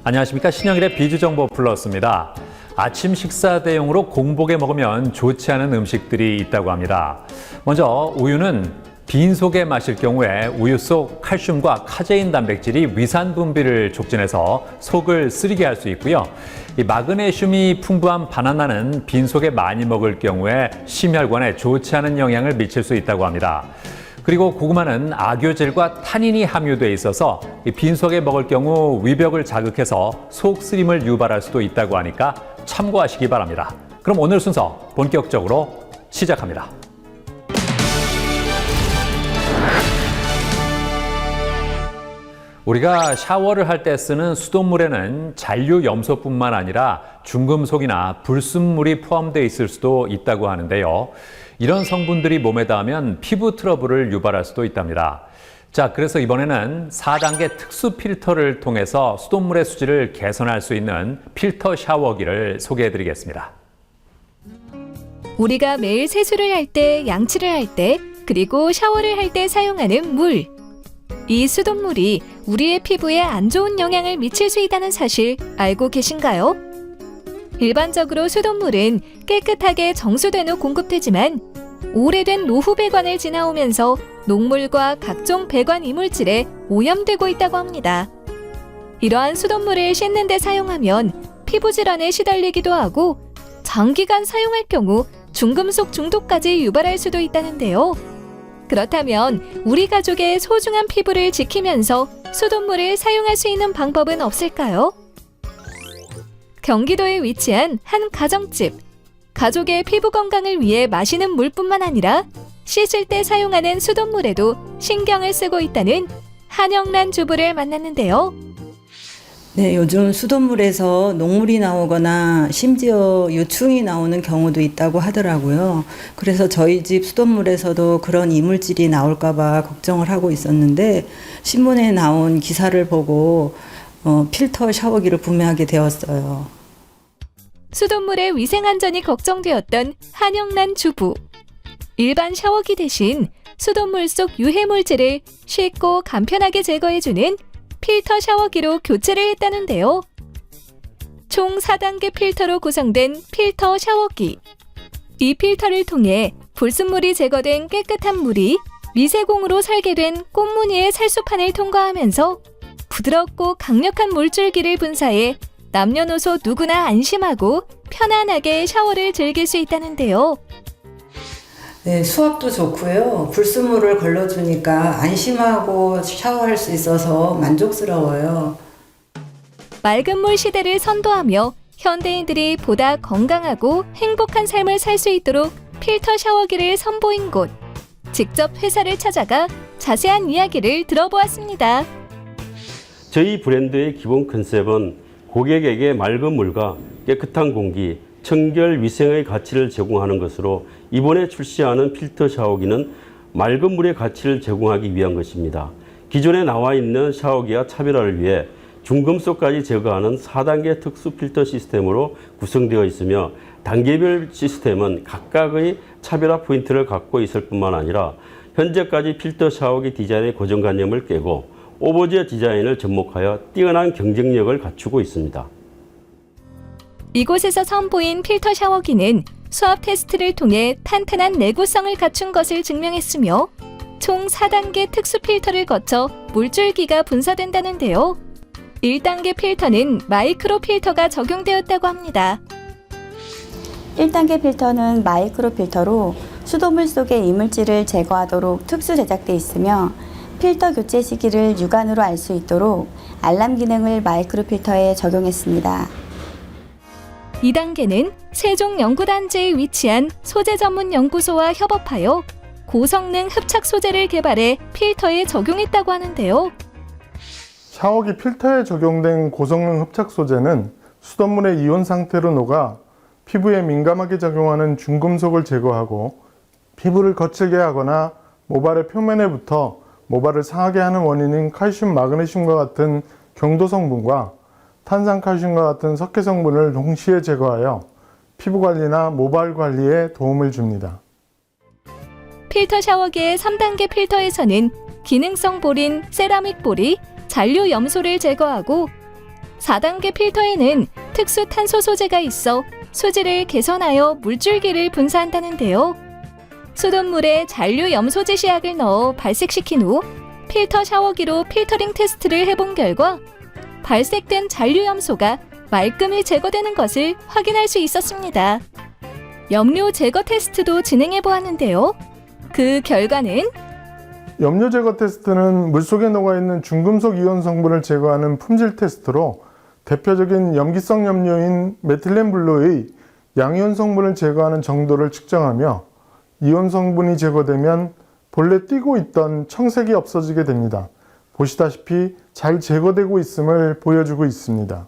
안녕하십니까. 신영일의 비주정보 플러스입니다. 아침 식사 대용으로 공복에 먹으면 좋지 않은 음식들이 있다고 합니다. 먼저 우유는 빈속에 마실 경우에 우유 속 칼슘과 카제인 단백질이 위산 분비를 촉진해서 속을 쓰리게 할 수 있고요. 이 마그네슘이 풍부한 바나나는 빈속에 많이 먹을 경우에 심혈관에 좋지 않은 영향을 미칠 수 있다고 합니다. 그리고 고구마는 악유질과 타닌이 함유돼 있어서 빈속에 먹을 경우 위벽을 자극해서 속 쓰림을 유발할 수도 있다고 하니까 참고하시기 바랍니다. 그럼 오늘 순서 본격적으로 시작합니다. 우리가 샤워를 할 때 쓰는 수돗물에는 잔류 염소뿐만 아니라 중금속이나 불순물이 포함되어 있을 수도 있다고 하는데요. 이런 성분들이 몸에 닿으면 피부 트러블을 유발할 수도 있답니다. 자, 그래서 이번에는 4단계 특수 필터를 통해서 수돗물의 수질을 개선할 수 있는 필터 샤워기를 소개해드리겠습니다. 우리가 매일 세수를 할 때, 양치를 할 때, 그리고 샤워를 할 때 사용하는 물. 이 수돗물이 우리의 피부에 안 좋은 영향을 미칠 수 있다는 사실 알고 계신가요? 일반적으로 수돗물은 깨끗하게 정수된 후 공급되지만 오래된 노후 배관을 지나오면서 녹물과 각종 배관 이물질에 오염되고 있다고 합니다. 이러한 수돗물을 씻는 데 사용하면 피부 질환에 시달리기도 하고 장기간 사용할 경우 중금속 중독까지 유발할 수도 있다는데요. 그렇다면 우리 가족의 소중한 피부를 지키면서 수돗물을 사용할 수 있는 방법은 없을까요? 경기도에 위치한 한 가정집. 가족의 피부 건강을 위해 마시는 물뿐만 아니라 씻을 때 사용하는 수돗물에도 신경을 쓰고 있다는 한영란 주부를 만났는데요. 네, 요즘 수돗물에서 녹물이 나오거나 심지어 유충이 나오는 경우도 있다고 하더라고요. 그래서 저희 집 수돗물에서도 그런 이물질이 나올까 봐 걱정을 하고 있었는데 신문에 나온 기사를 보고 필터 샤워기를 구매하게 되었어요. 수돗물의 위생 안전이 걱정되었던 한영란 주부. 일반 샤워기 대신 수돗물 속 유해 물질을 쉽고 간편하게 제거해주는 필터 샤워기로 교체를 했다는데요. 총 4단계 필터로 구성된 필터 샤워기. 이 필터를 통해 불순물이 제거된 깨끗한 물이 미세공으로 설계된 꽃무늬의 살수판을 통과하면서 부드럽고 강력한 물줄기를 분사해 남녀노소 누구나 안심하고 편안하게 샤워를 즐길 수 있다는데요. 네, 수압도 좋고요. 불순물을 걸러주니까 안심하고 샤워할 수 있어서 만족스러워요. 맑은 물 시대를 선도하며 현대인들이 보다 건강하고 행복한 삶을 살 수 있도록 필터 샤워기를 선보인 곳. 직접 회사를 찾아가 자세한 이야기를 들어보았습니다. 저희 브랜드의 기본 컨셉은 고객에게 맑은 물과 깨끗한 공기, 청결 위생의 가치를 제공하는 것으로 이번에 출시하는 필터 샤워기는 맑은 물의 가치를 제공하기 위한 것입니다. 기존에 나와 있는 샤워기와 차별화를 위해 중금속까지 제거하는 4단계 특수 필터 시스템으로 구성되어 있으며 단계별 시스템은 각각의 차별화 포인트를 갖고 있을 뿐만 아니라 현재까지 필터 샤워기 디자인의 고정관념을 깨고 오버제 디자인을 접목하여 뛰어난 경쟁력을 갖추고 있습니다. 이곳에서 선보인 필터 샤워기는 수압 테스트를 통해 탄탄한 내구성을 갖춘 것을 증명했으며 총 4단계 특수 필터를 거쳐 물줄기가 분사된다는데요. 1단계 필터는 마이크로 필터가 적용되었다고 합니다. 1단계 필터는 마이크로 필터로 수돗물 속의 이물질을 제거하도록 특수 제작되어 있으며 필터 교체 시기를 육안으로 알 수 있도록 알람 기능을 마이크로 필터에 적용했습니다. 2단계는 세종연구단지에 위치한 소재 전문 연구소와 협업하여 고성능 흡착 소재를 개발해 필터에 적용했다고 하는데요. 샤워기 필터에 적용된 고성능 흡착 소재는 수돗물의 이온 상태로 녹아 피부에 민감하게 작용하는 중금속을 제거하고 피부를 거칠게 하거나 모발의 표면에 붙어 모발을 상하게 하는 원인인 칼슘, 마그네슘과 같은 경도 성분과 탄산칼슘과 같은 석회 성분을 동시에 제거하여 피부 관리나 모발 관리에 도움을 줍니다. 필터 샤워기의 3단계 필터에서는 기능성 볼인 세라믹 볼이 잔류 염소를 제거하고 4단계 필터에는 특수 탄소 소재가 있어 수질을 개선하여 물줄기를 분사한다는데요. 수돗물에 잔류 염소 제시약을 넣어 발색시킨 후 필터 샤워기로 필터링 테스트를 해본 결과 발색된 잔류 염소가 말끔히 제거되는 것을 확인할 수 있었습니다. 염료 제거 테스트도 진행해 보았는데요. 그 결과는 염료 제거 테스트는 물속에 녹아있는 중금속 이온 성분을 제거하는 품질 테스트로 대표적인 염기성 염료인 메틸렌블루의 양이온 성분을 제거하는 정도를 측정하며 이온 성분이 제거되면 본래 띄고 있던 청색이 없어지게 됩니다. 보시다시피 잘 제거되고 있음을 보여주고 있습니다.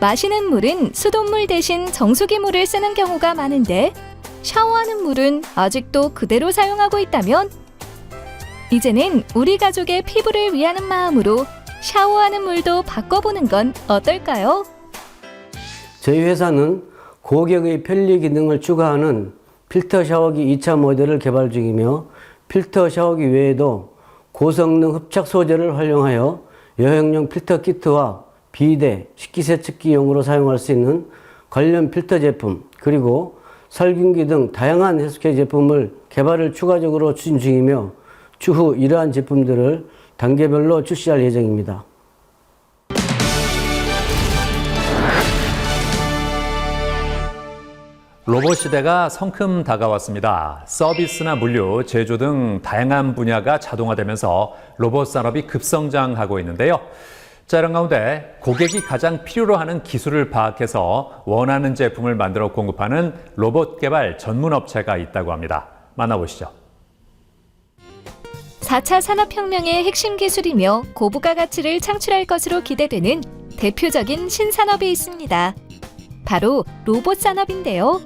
마시는 물은 수돗물 대신 정수기 물을 쓰는 경우가 많은데 샤워하는 물은 아직도 그대로 사용하고 있다면 이제는 우리 가족의 피부를 위하는 마음으로 샤워하는 물도 바꿔보는 건 어떨까요? 저희 회사는 고객의 편리 기능을 추가하는 필터 샤워기 2차 모델을 개발 중이며 필터 샤워기 외에도 고성능 흡착 소재를 활용하여 여행용 필터 키트와 비데, 식기세척기용으로 사용할 수 있는 관련 필터 제품, 그리고 살균기 등 다양한 해수캐 제품을 개발을 추가적으로 추진 중이며 추후 이러한 제품들을 단계별로 출시할 예정입니다. 로봇 시대가 성큼 다가왔습니다. 서비스나 물류, 제조 등 다양한 분야가 자동화되면서 로봇 산업이 급성장하고 있는데요. 자, 이런 가운데 고객이 가장 필요로 하는 기술을 파악해서 원하는 제품을 만들어 공급하는 로봇 개발 전문 업체가 있다고 합니다. 만나보시죠. 4차 산업혁명의 핵심 기술이며 고부가 가치를 창출할 것으로 기대되는 대표적인 신산업이 있습니다. 바로 로봇 산업인데요.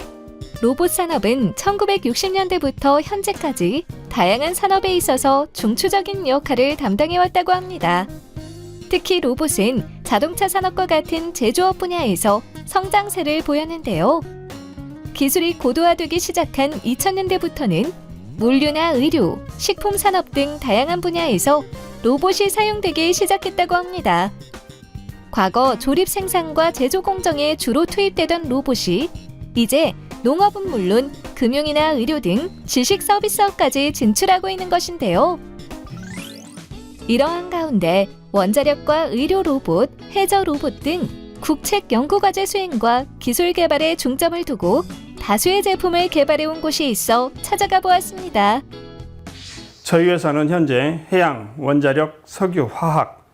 로봇 산업은 1960년대부터 현재까지 다양한 산업에 있어서 중추적인 역할을 담당해왔다고 합니다. 특히 로봇은 자동차 산업과 같은 제조업 분야에서 성장세를 보였는데요. 기술이 고도화되기 시작한 2000년대부터는 물류나 의료, 식품 산업 등 다양한 분야에서 로봇이 사용되기 시작했다고 합니다. 과거 조립 생산과 제조 공정에 주로 투입되던 로봇이 이제 농업은 물론 금융이나 의료 등 지식 서비스업까지 진출하고 있는 것인데요. 이러한 가운데 원자력과 의료 로봇, 해저 로봇 등 국책 연구과제 수행과 기술 개발에 중점을 두고 다수의 제품을 개발해온 곳이 있어 찾아가 보았습니다. 저희 회사는 현재 해양, 원자력, 석유, 화학,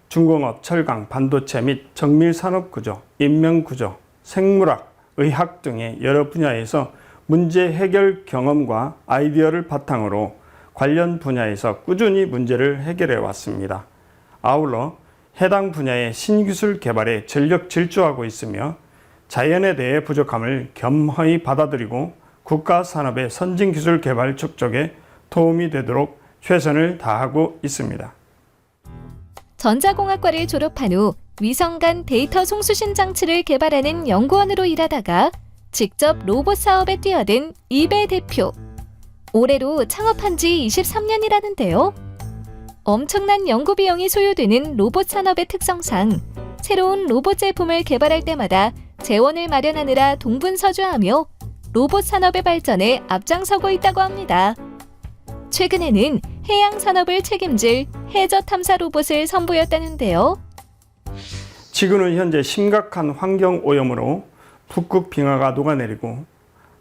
중공업, 철강, 반도체 및 정밀산업구조, 인명구조, 생물학, 의학 등의 여러 분야에서 문제 해결 경험과 아이디어를 바탕으로 관련 분야에서 꾸준히 문제를 해결해 왔습니다. 아울러 해당 분야의 신기술 개발에 전력 질주하고 있으며 자연에 대해 부족함을 겸허히 받아들이고 국가 산업의 선진기술 개발 촉적에 도움이 되도록 최선을 다하고 있습니다. 전자공학과를 졸업한 후 위성 간 데이터 송수신 장치를 개발하는 연구원으로 일하다가 직접 로봇 사업에 뛰어든 이배 대표. 올해로 창업한 지 23년이라는데요. 엄청난 연구 비용이 소요되는 로봇 산업의 특성상 새로운 로봇 제품을 개발할 때마다 재원을 마련하느라 동분서주하며 로봇 산업의 발전에 앞장서고 있다고 합니다. 최근에는 해양 산업을 책임질 해저 탐사 로봇을 선보였다는데요. 지구는 현재 심각한 환경 오염으로 북극 빙하가 녹아내리고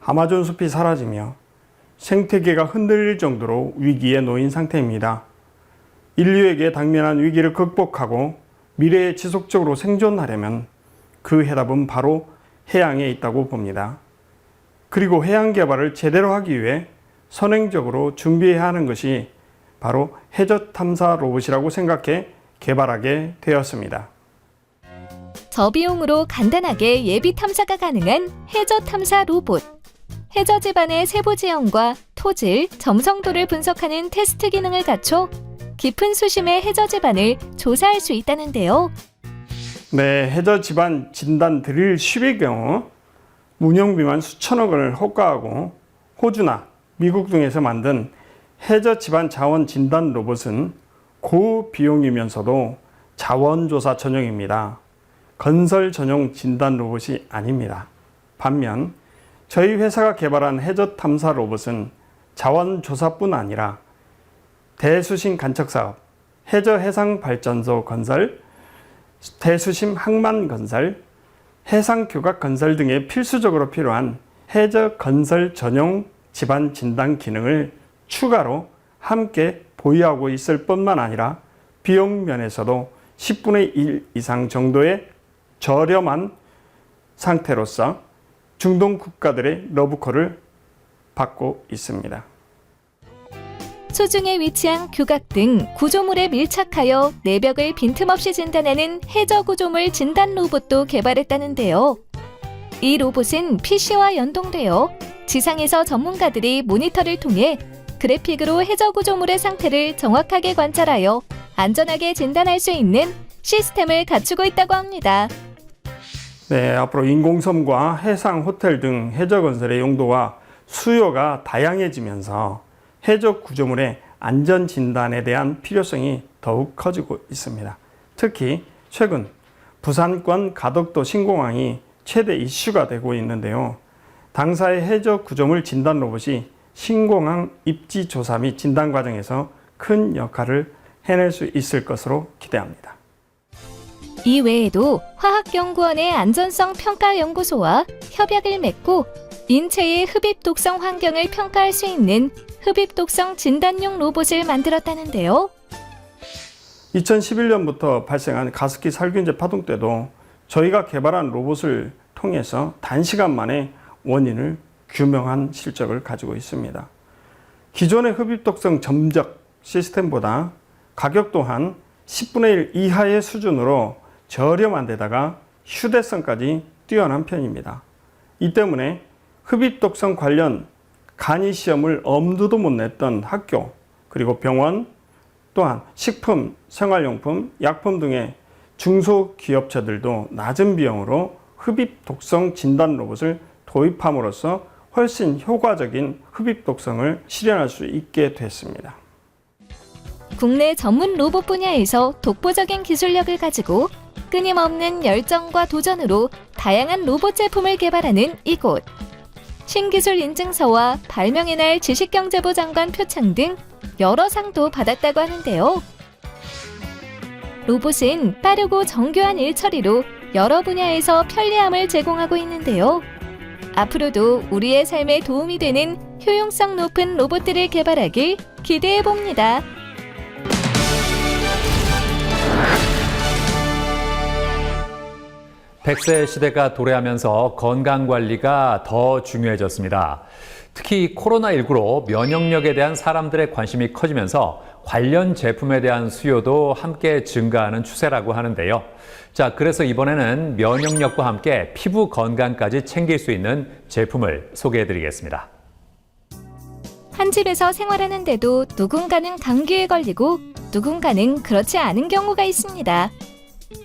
아마존 숲이 사라지며 생태계가 흔들릴 정도로 위기에 놓인 상태입니다. 인류에게 당면한 위기를 극복하고 미래에 지속적으로 생존하려면 그 해답은 바로 해양에 있다고 봅니다. 그리고 해양 개발을 제대로 하기 위해 선행적으로 준비해야 하는 것이 바로 해저 탐사 로봇이라고 생각해 개발하게 되었습니다. 저비용으로 간단하게 예비 탐사가 가능한 해저 탐사 로봇. 해저 지반의 세부 지형과 토질, 점성도를 분석하는 테스트 기능을 갖춰 깊은 수심의 해저 지반을 조사할 수 있다는데요. 네, 해저 지반 진단 드릴 10의 경우 운영비만 수천억 원을 호가하고 호주나 미국 등에서 만든 해저 지반 자원 진단 로봇은 고비용이면서도 자원조사 전용입니다. 건설 전용 진단 로봇이 아닙니다. 반면 저희 회사가 개발한 해저 탐사 로봇은 자원조사뿐 아니라 대수심 간척사업, 해저 해상발전소 건설, 대수심 항만 건설, 해상 규각 건설 등에 필수적으로 필요한 해저 건설 전용 집안 진단 기능을 추가로 함께 보유하고 있을 뿐만 아니라 비용 면에서도 10분의 1 이상 정도의 저렴한 상태로서 중동 국가들의 러브콜을 받고 있습니다. 수중에 위치한 규각 등 구조물에 밀착하여 내벽을 빈틈없이 진단하는 해저 구조물 진단 로봇도 개발했다는데요. 이 로봇은 PC와 연동되어 지상에서 전문가들이 모니터를 통해 그래픽으로 해저 구조물의 상태를 정확하게 관찰하여 안전하게 진단할 수 있는 시스템을 갖추고 있다고 합니다. 네, 앞으로 인공섬과 해상 호텔 등 해저 건설의 용도와 수요가 다양해지면서 해저 구조물의 안전 진단에 대한 필요성이 더욱 커지고 있습니다. 특히 최근 부산권 가덕도 신공항이 최대 이슈가 되고 있는데요. 당사의 해저 구조물 진단 로봇이 신공항 입지 조사 및 진단 과정에서 큰 역할을 해낼 수 있을 것으로 기대합니다. 이 외에도 화학연구원의 안전성 평가 연구소와 협약을 맺고 인체의 흡입 독성 환경을 평가할 수 있는 흡입 독성 진단용 로봇을 만들었다는데요. 2011년부터 발생한 가습기 살균제 파동 때도 저희가 개발한 로봇을 통해서 단시간 만에 원인을 규명한 실적을 가지고 있습니다. 기존의 흡입 독성 점적 시스템보다 가격 또한 10분의 1 이하의 수준으로 저렴한 데다가 휴대성까지 뛰어난 편입니다. 이 때문에 흡입 독성 관련 간이 시험을 엄두도 못 냈던 학교, 그리고 병원, 또한 식품, 생활용품, 약품 등의 중소기업체들도 낮은 비용으로 흡입 독성 진단 로봇을 도입함으로써 훨씬 효과적인 흡입 독성을 실현할 수 있게 됐습니다. 국내 전문 로봇 분야에서 독보적인 기술력을 가지고 끊임없는 열정과 도전으로 다양한 로봇 제품을 개발하는 이곳. 신기술 인증서와 발명의 날 지식경제부 장관 표창 등 여러 상도 받았다고 하는데요. 로봇은 빠르고 정교한 일처리로 여러 분야에서 편리함을 제공하고 있는데요. 앞으로도 우리의 삶에 도움이 되는 효용성 높은 로봇들을 개발하길 기대해 봅니다. 백세 시대가 도래하면서 건강관리가 더 중요해졌습니다. 특히 코로나19로 면역력에 대한 사람들의 관심이 커지면서 관련 제품에 대한 수요도 함께 증가하는 추세라고 하는데요. 자, 그래서 이번에는 면역력과 함께 피부 건강까지 챙길 수 있는 제품을 소개해드리겠습니다. 한 집에서 생활하는데도 누군가는 감기에 걸리고 누군가는 그렇지 않은 경우가 있습니다.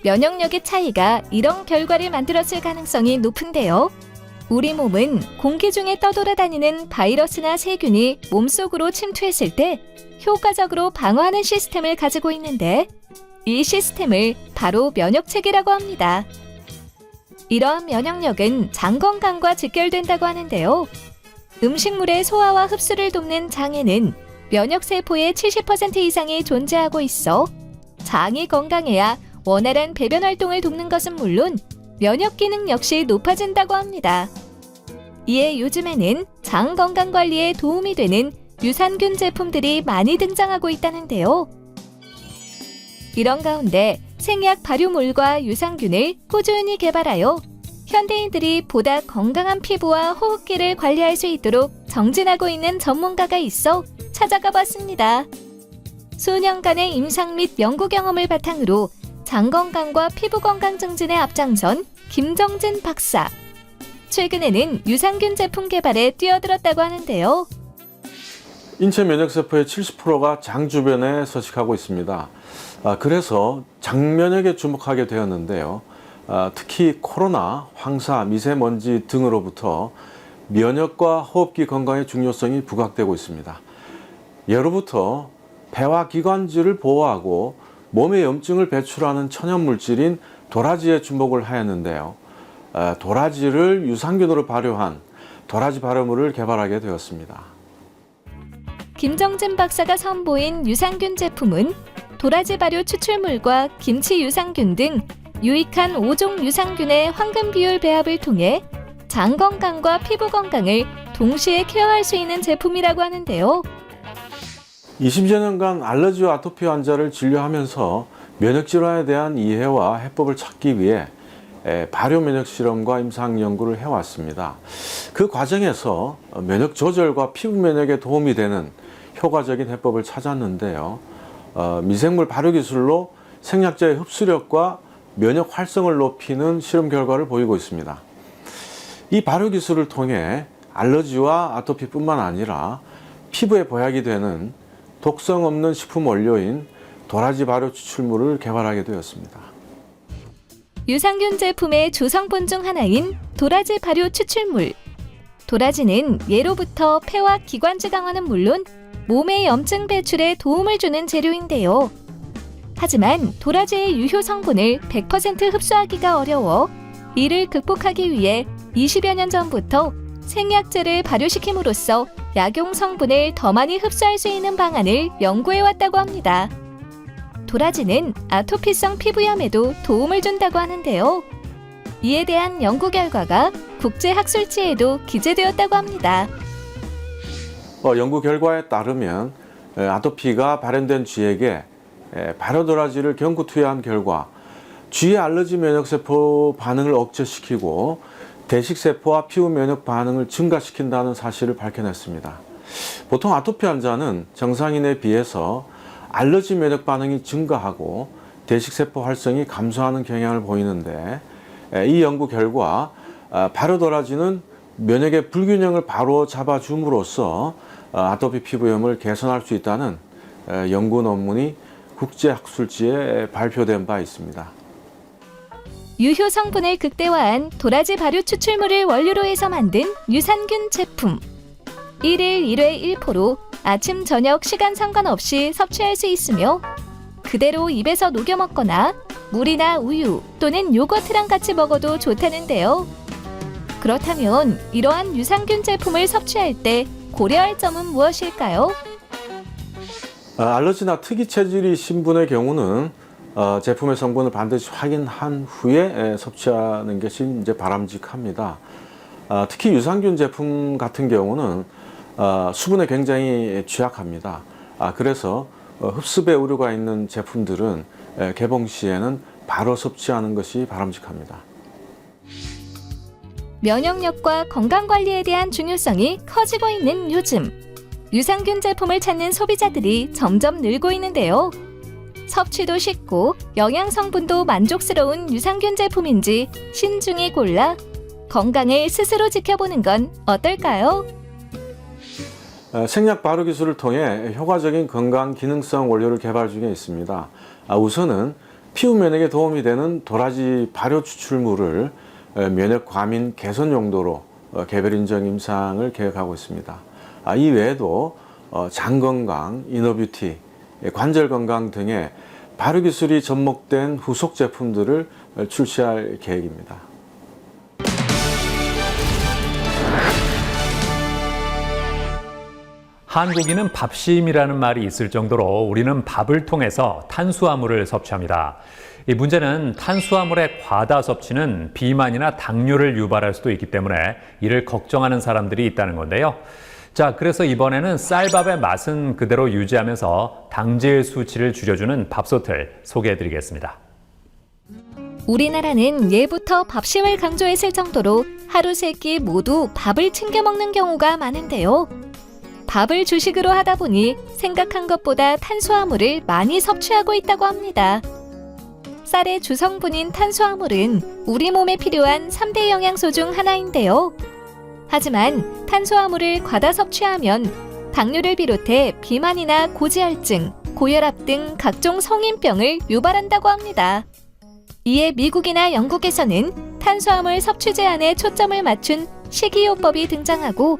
면역력의 차이가 이런 결과를 만들었을 가능성이 높은데요. 우리 몸은 공기 중에 떠돌아다니는 바이러스나 세균이 몸속으로 침투했을 때 효과적으로 방어하는 시스템을 가지고 있는데 이 시스템을 바로 면역체계라고 합니다. 이러한 면역력은 장 건강과 직결된다고 하는데요. 음식물의 소화와 흡수를 돕는 장에는 면역세포의 70% 이상이 존재하고 있어 장이 건강해야 원활한 배변 활동을 돕는 것은 물론 면역 기능 역시 높아진다고 합니다. 이에 요즘에는 장 건강 관리에 도움이 되는 유산균 제품들이 많이 등장하고 있다는데요. 이런 가운데 생약 발효물과 유산균을 꾸준히 개발하여 현대인들이 보다 건강한 피부와 호흡기를 관리할 수 있도록 정진하고 있는 전문가가 있어 찾아가 봤습니다. 수년간의 임상 및 연구 경험을 바탕으로 장 건강과 피부 건강 증진에 앞장선 김정진 박사. 최근에는 유산균 제품 개발에 뛰어들었다고 하는데요. 인체 면역세포의 70%가 장 주변에 서식하고 있습니다. 그래서 장 면역에 주목하게 되었는데요. 특히 코로나, 황사, 미세먼지 등으로부터 면역과 호흡기 건강의 중요성이 부각되고 있습니다. 예로부터 폐와 기관지를 보호하고 몸에 염증을 배출하는 천연 물질인 도라지에 주목을 하였는데요. 도라지를 유산균으로 발효한 도라지 발효물을 개발하게 되었습니다. 김정진 박사가 선보인 유산균 제품은 도라지 발효 추출물과 김치 유산균 등 유익한 5종 유산균의 황금 비율 배합을 통해 장 건강과 피부 건강을 동시에 케어할 수 있는 제품이라고 하는데요. 20여 년간 알러지와 아토피 환자를 진료하면서 면역 질환에 대한 이해와 해법을 찾기 위해 발효 면역 실험과 임상 연구를 해왔습니다. 그 과정에서 면역 조절과 피부 면역에 도움이 되는 효과적인 해법을 찾았는데요. 미생물 발효 기술로 생약자의 흡수력과 면역 활성을 높이는 실험 결과를 보이고 있습니다. 이 발효 기술을 통해 알러지와 아토피뿐만 아니라 피부에 보약이 되는 독성 없는 식품 원료인 도라지 발효 추출물을 개발하게 되었습니다. 유산균 제품의 조성분 중 하나인 도라지 발효 추출물. 도라지는 예로부터 폐와 기관지 강화는 물론 몸의 염증 배출에 도움을 주는 재료인데요. 하지만 도라지의 유효 성분을 100% 흡수하기가 어려워 이를 극복하기 위해 20여 년 전부터 생약제를 발효시킴으로써 약용 성분을 더 많이 흡수할 수 있는 방안을 연구해왔다고 합니다. 도라지는 아토피성 피부염에도 도움을 준다고 하는데요. 이에 대한 연구 결과가 국제학술지에도 기재되었다고 합니다. 연구 결과에 따르면 아토피가 발현된 쥐에게 발효 도라지를 경구 투여한 결과 쥐의 알러지 면역세포 반응을 억제시키고 대식세포와 피부 면역 반응을 증가시킨다는 사실을 밝혀냈습니다. 보통 아토피 환자는 정상인에 비해서 알러지 면역 반응이 증가하고 대식세포 활성이 감소하는 경향을 보이는데 이 연구 결과 발효 도라지는 면역의 불균형을 바로 잡아줌으로써 아토피 피부염을 개선할 수 있다는 연구 논문이 국제학술지에 발표된 바 있습니다. 유효 성분을 극대화한 도라지 발효 추출물을 원료로 해서 만든 유산균 제품. 1일 1회 1포로 아침 저녁 시간 상관없이 섭취할 수 있으며 그대로 입에서 녹여 먹거나 물이나 우유 또는 요거트랑 같이 먹어도 좋다는데요. 그렇다면 이러한 유산균 제품을 섭취할 때 고려할 점은 무엇일까요? 알러지나 특이 체질이신 분의 경우는 제품의 성분을 반드시 확인한 후에 섭취하는 것이 이제 바람직합니다. 특히 유산균 제품 같은 경우는 수분에 굉장히 취약합니다. 그래서 흡수배 우려가 있는 제품들은 개봉 시에는 바로 섭취하는 것이 바람직합니다. 면역력과 건강관리에 대한 중요성이 커지고 있는 요즘 유산균 제품을 찾는 소비자들이 점점 늘고 있는데요. 섭취도 쉽고 영양 성분도 만족스러운 유산균 제품인지 신중히 골라 건강을 스스로 지켜보는 건 어떨까요? 생약 발효 기술을 통해 효과적인 건강 기능성 원료를 개발 중에 있습니다. 우선은 피부 면역에 도움이 되는 도라지 발효 추출물을 면역 과민 개선 용도로 개별 인정 임상을 계획하고 있습니다. 이 외에도 장 건강, 이너뷰티, 관절 건강 등의 발효 기술이 접목된 후속 제품들을 출시할 계획입니다. 한국인은 밥심이라는 말이 있을 정도로 우리는 밥을 통해서 탄수화물을 섭취합니다. 이 문제는 탄수화물의 과다 섭취는 비만이나 당뇨를 유발할 수도 있기 때문에 이를 걱정하는 사람들이 있다는 건데요. 자, 그래서 이번에는 쌀밥의 맛은 그대로 유지하면서 당질 수치를 줄여주는 밥솥을 소개해드리겠습니다. 우리나라는 예부터 밥심을 강조했을 정도로 하루 세 끼 모두 밥을 챙겨 먹는 경우가 많은데요. 밥을 주식으로 하다 보니 생각한 것보다 탄수화물을 많이 섭취하고 있다고 합니다. 쌀의 주성분인 탄수화물은 우리 몸에 필요한 3대 영양소 중 하나인데요. 하지만 탄수화물을 과다 섭취하면 당뇨를 비롯해 비만이나 고지혈증, 고혈압 등 각종 성인병을 유발한다고 합니다. 이에 미국이나 영국에서는 탄수화물 섭취 제한에 초점을 맞춘 식이요법이 등장하고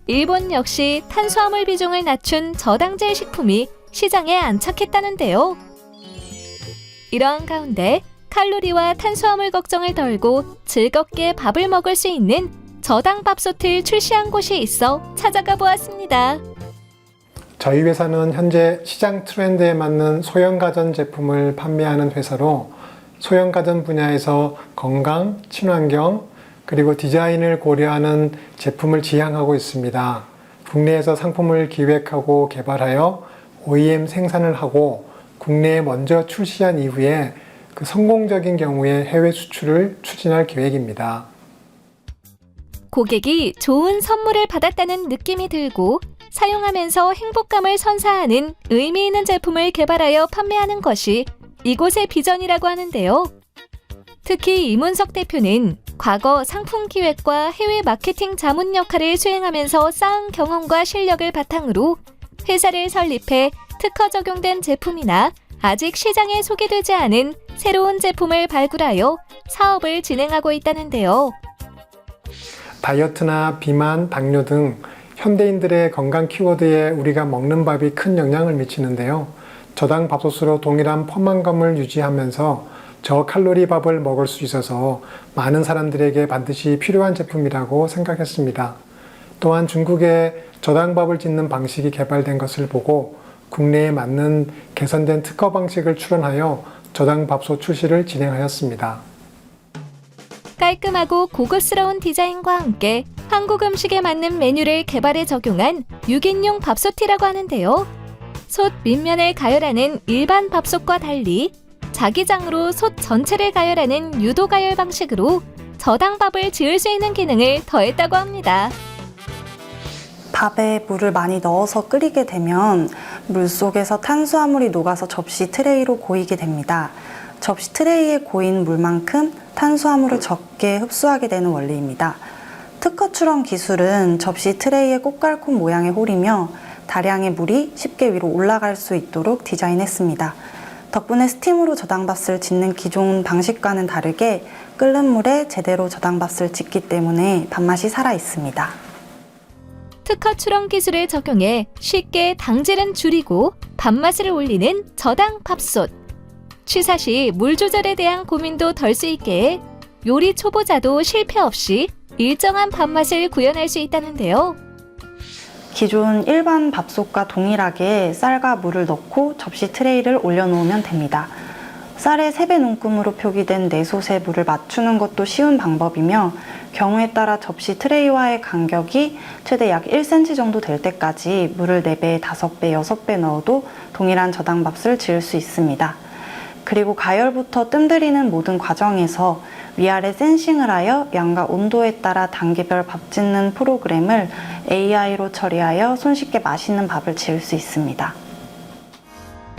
일본 역시 탄수화물 비중을 낮춘 저당질 식품이 시장에 안착했다는데요. 이러한 가운데 칼로리와 탄수화물 걱정을 덜고 즐겁게 밥을 먹을 수 있는 저당밥솥을 출시한 곳이 있어 찾아가 보았습니다. 저희 회사는 현재 시장 트렌드에 맞는 소형 가전 제품을 판매하는 회사로 소형 가전 분야에서 건강, 친환경, 그리고 디자인을 고려하는 제품을 지향하고 있습니다. 국내에서 상품을 기획하고 개발하여 OEM 생산을 하고 국내에 먼저 출시한 이후에 그 성공적인 경우에 해외 수출을 추진할 계획입니다. 고객이 좋은 선물을 받았다는 느낌이 들고 사용하면서 행복감을 선사하는 의미 있는 제품을 개발하여 판매하는 것이 이곳의 비전이라고 하는데요. 특히 이문석 대표는 과거 상품 기획과 해외 마케팅 자문 역할을 수행하면서 쌓은 경험과 실력을 바탕으로 회사를 설립해 특허 적용된 제품이나 아직 시장에 소개되지 않은 새로운 제품을 발굴하여 사업을 진행하고 있다는데요. 다이어트나 비만, 당뇨 등 현대인들의 건강 키워드에 우리가 먹는 밥이 큰 영향을 미치는데요. 저당 밥솥으로 동일한 포만감을 유지하면서 저칼로리 밥을 먹을 수 있어서 많은 사람들에게 반드시 필요한 제품이라고 생각했습니다. 또한 중국에 저당밥을 짓는 방식이 개발된 것을 보고 국내에 맞는 개선된 특허 방식을 출원하여 저당밥솥 출시를 진행하였습니다. 깔끔하고 고급스러운 디자인과 함께 한국 음식에 맞는 메뉴를 개발해 적용한 6인용 밥솥이라고 하는데요. 솥 밑면을 가열하는 일반 밥솥과 달리 자기장으로 솥 전체를 가열하는 유도 가열 방식으로 저당밥을 지을 수 있는 기능을 더했다고 합니다. 밥에 물을 많이 넣어서 끓이게 되면 물 속에서 탄수화물이 녹아서 접시 트레이로 고이게 됩니다. 접시 트레이에 고인 물만큼 탄수화물을 적게 흡수하게 되는 원리입니다. 특허 출원 기술은 접시 트레이에 꽃갈콘 모양의 홀이며 다량의 물이 쉽게 위로 올라갈 수 있도록 디자인했습니다. 덕분에 스팀으로 저당밥을 짓는 기존 방식과는 다르게 끓는 물에 제대로 저당밥을 짓기 때문에 밥맛이 살아 있습니다. 특허 출원 기술을 적용해 쉽게 당질은 줄이고 밥맛을 올리는 저당 밥솥. 취사 시 물 조절에 대한 고민도 덜 수 있게 요리 초보자도 실패 없이 일정한 밥맛을 구현할 수 있다는데요. 기존 일반 밥솥과 동일하게 쌀과 물을 넣고 접시 트레이를 올려놓으면 됩니다. 쌀에 3배 눈금으로 표기된 내솥에 물을 맞추는 것도 쉬운 방법이며 경우에 따라 접시 트레이와의 간격이 최대 약 1cm 정도 될 때까지 물을 4배, 5배, 6배 넣어도 동일한 저당밥을 지을 수 있습니다. 그리고 가열부터 뜸들이는 모든 과정에서 위아래 센싱을 하여 양과 온도에 따라 단계별 밥 짓는 프로그램을 AI로 처리하여 손쉽게 맛있는 밥을 지을 수 있습니다.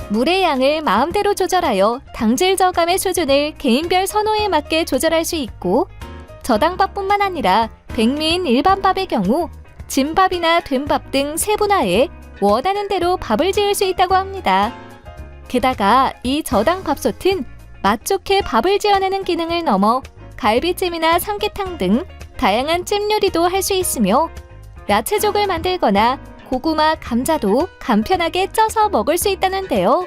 물의 양을 마음대로 조절하여 당질 저감의 수준을 개인별 선호에 맞게 조절할 수 있고 저당밥뿐만 아니라 백미인 일반 밥의 경우 진밥이나 된밥 등 세분화해 원하는 대로 밥을 지을 수 있다고 합니다. 게다가 이 저당밥솥은 맛 좋게 밥을 지어내는 기능을 넘어 갈비찜이나 삼계탕 등 다양한 찜 요리도 할 수 있으며 야채족을 만들거나 고구마, 감자도 간편하게 쪄서 먹을 수 있다는데요.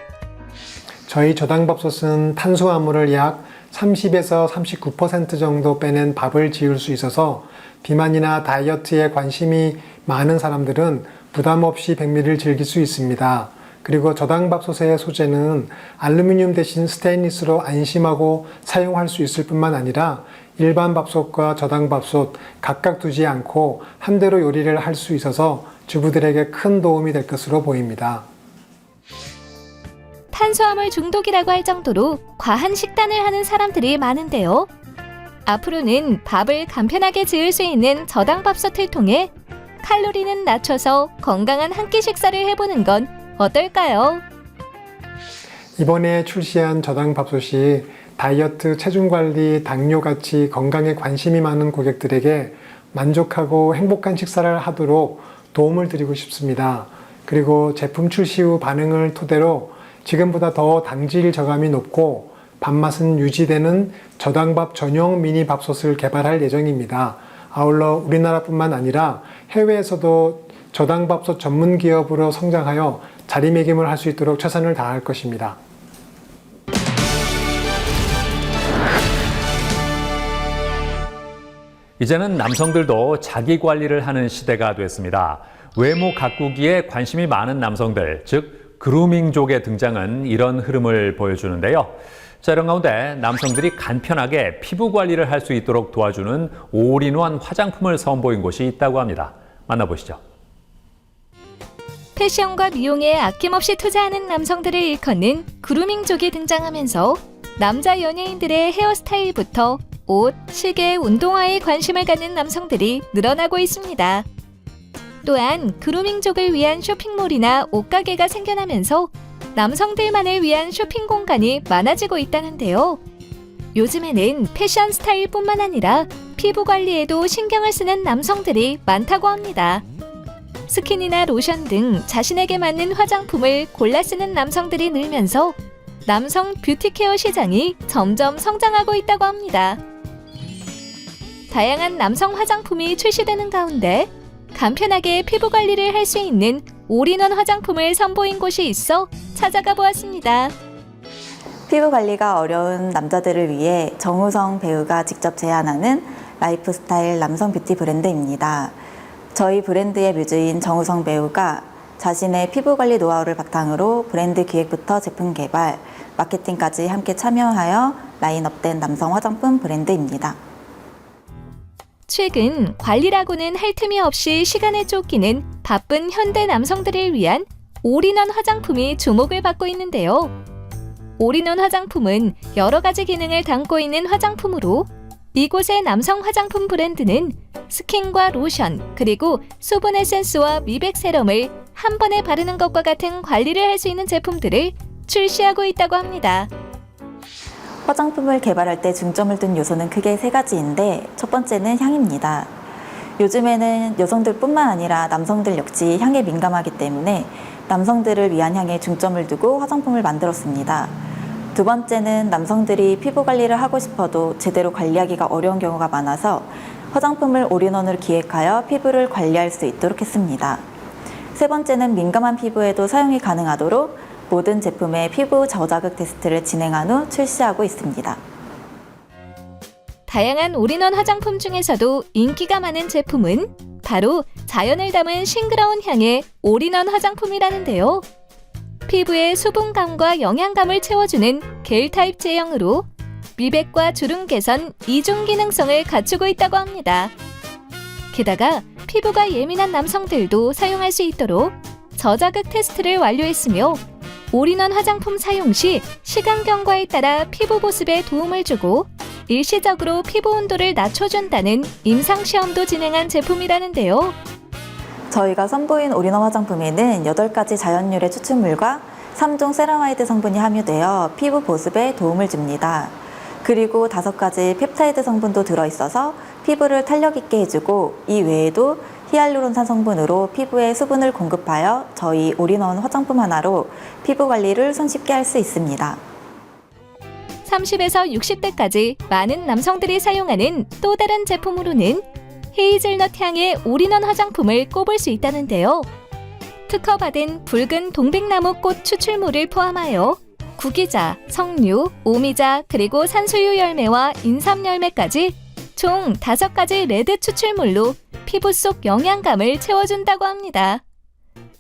저희 저당밥솥은 탄수화물을 약 30에서 39% 정도 빼낸 밥을 지을 수 있어서 비만이나 다이어트에 관심이 많은 사람들은 부담 없이 백미를 즐길 수 있습니다. 그리고 저당밥솥의 소재는 알루미늄 대신 스테인리스로 안심하고 사용할 수 있을 뿐만 아니라 일반 밥솥과 저당밥솥 각각 두지 않고 한 대로 요리를 할 수 있어서 주부들에게 큰 도움이 될 것으로 보입니다. 탄수화물 중독이라고 할 정도로 과한 식단을 하는 사람들이 많은데요. 앞으로는 밥을 간편하게 지을 수 있는 저당밥솥을 통해 칼로리는 낮춰서 건강한 한 끼 식사를 해보는 건 어떨까요? 이번에 출시한 저당밥솥이 다이어트, 체중관리, 당뇨같이 건강에 관심이 많은 고객들에게 만족하고 행복한 식사를 하도록 도움을 드리고 싶습니다. 그리고 제품 출시 후 반응을 토대로 지금보다 더 당질 저감이 높고 밥맛은 유지되는 저당밥 전용 미니 밥솥을 개발할 예정입니다. 아울러 우리나라뿐만 아니라 해외에서도 저당밥솥 전문 기업으로 성장하여 자리매김을 할 수 있도록 최선을 다할 것입니다. 이제는 남성들도 자기 관리를 하는 시대가 됐습니다. 외모 가꾸기에 관심이 많은 남성들, 즉 그루밍족의 등장은 이런 흐름을 보여주는데요. 자, 이런 가운데 남성들이 간편하게 피부 관리를 할 수 있도록 도와주는 올인원 화장품을 선보인 곳이 있다고 합니다. 만나보시죠. 패션과 미용에 아낌없이 투자하는 남성들을 일컫는 그루밍족이 등장하면서 남자 연예인들의 헤어스타일부터 옷, 시계, 운동화에 관심을 갖는 남성들이 늘어나고 있습니다. 또한 그루밍족을 위한 쇼핑몰이나 옷가게가 생겨나면서 남성들만을 위한 쇼핑 공간이 많아지고 있다는데요. 요즘에는 패션 스타일뿐만 아니라 피부 관리에도 신경을 쓰는 남성들이 많다고 합니다. 스킨이나 로션 등 자신에게 맞는 화장품을 골라 쓰는 남성들이 늘면서 남성 뷰티 케어 시장이 점점 성장하고 있다고 합니다. 다양한 남성 화장품이 출시되는 가운데 간편하게 피부 관리를 할 수 있는 올인원 화장품을 선보인 곳이 있어 찾아가 보았습니다. 피부 관리가 어려운 남자들을 위해 정우성 배우가 직접 제안하는 라이프스타일 남성 뷰티 브랜드입니다. 저희 브랜드의 뮤즈인 정우성 배우가 자신의 피부 관리 노하우를 바탕으로 브랜드 기획부터 제품 개발, 마케팅까지 함께 참여하여 라인업된 남성 화장품 브랜드입니다. 최근 관리라고는 할 틈이 없이 시간에 쫓기는 바쁜 현대 남성들을 위한 올인원 화장품이 주목을 받고 있는데요. 올인원 화장품은 여러 가지 기능을 담고 있는 화장품으로 이곳의 남성 화장품 브랜드는 스킨과 로션, 그리고 수분 에센스와 미백 세럼을 한 번에 바르는 것과 같은 관리를 할 수 있는 제품들을 출시하고 있다고 합니다. 화장품을 개발할 때 중점을 둔 요소는 크게 3가지인데 첫 번째는 향입니다. 요즘에는 여성들뿐만 아니라 남성들 역시 향에 민감하기 때문에 남성들을 위한 향에 중점을 두고 화장품을 만들었습니다. 두 번째는 남성들이 피부 관리를 하고 싶어도 제대로 관리하기가 어려운 경우가 많아서 화장품을 올인원으로 기획하여 피부를 관리할 수 있도록 했습니다. 세 번째는 민감한 피부에도 사용이 가능하도록 모든 제품의 피부 저자극 테스트를 진행한 후 출시하고 있습니다. 다양한 올인원 화장품 중에서도 인기가 많은 제품은 바로 자연을 담은 싱그러운 향의 올인원 화장품이라는데요. 피부의 수분감과 영양감을 채워주는 겔 타입 제형으로 미백과 주름 개선, 이중 기능성을 갖추고 있다고 합니다. 게다가 피부가 예민한 남성들도 사용할 수 있도록 저자극 테스트를 완료했으며 올인원 화장품 사용 시 시간 경과에 따라 피부 보습에 도움을 주고 일시적으로 피부 온도를 낮춰준다는 임상시험도 진행한 제품이라는데요. 저희가 선보인 올인원 화장품에는 8가지 자연유래 추출물과 3종 세라마이드 성분이 함유되어 피부 보습에 도움을 줍니다. 그리고 5가지 펩타이드 성분도 들어있어서 피부를 탄력 있게 해주고 이 외에도 히알루론산 성분으로 피부에 수분을 공급하여 저희 올인원 화장품 하나로 피부 관리를 손쉽게 할 수 있습니다. 30에서 60대까지 많은 남성들이 사용하는 또 다른 제품으로는 헤이즐넛 향의 올인원 화장품을 꼽을 수 있다는데요. 특허받은 붉은 동백나무 꽃 추출물을 포함하여 구기자, 석류, 오미자, 그리고 산수유 열매와 인삼 열매까지 총 5가지 레드 추출물로 피부 속 영양감을 채워준다고 합니다.